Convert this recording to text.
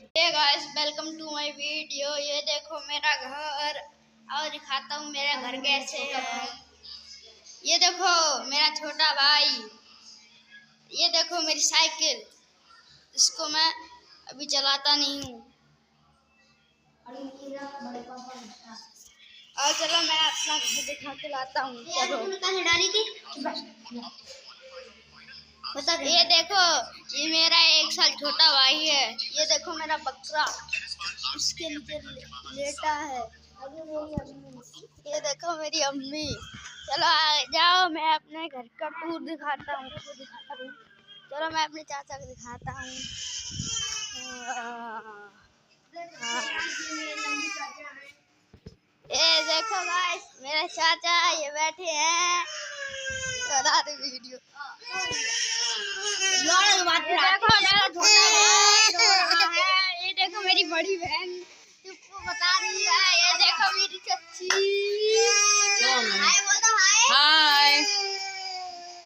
Hey guys, welcome to my video. ये देखो मेरा घर और दिखाता हूँ मेरा घर कैसे है। ये देखो मेरा छोटा भाई, ये देखो मेरी साइकिल, इसको मैं अभी चलाता नहीं हूँ। और चलो मैं अपना घर दिखा के लाता हूँ। चलो डाली थी ये देखो, ये मेरा 1 साल छोटा भाई है। ये देखो मेरा बकरा उसके नीचे लेटा है। ये देखो मेरी अम्मी। चलो आ जाओ, मैं अपने घर का टूर दिखाता हूँ। चलो मैं अपने चाचा को दिखाता हूँ। ये देखो गाइस, मेरे चाचा ये बैठे हैं। बना दे वीडियो। ये देखो मेरी बड़ी बहन सबको बता रही है। ये देखो मेरी चच्ची।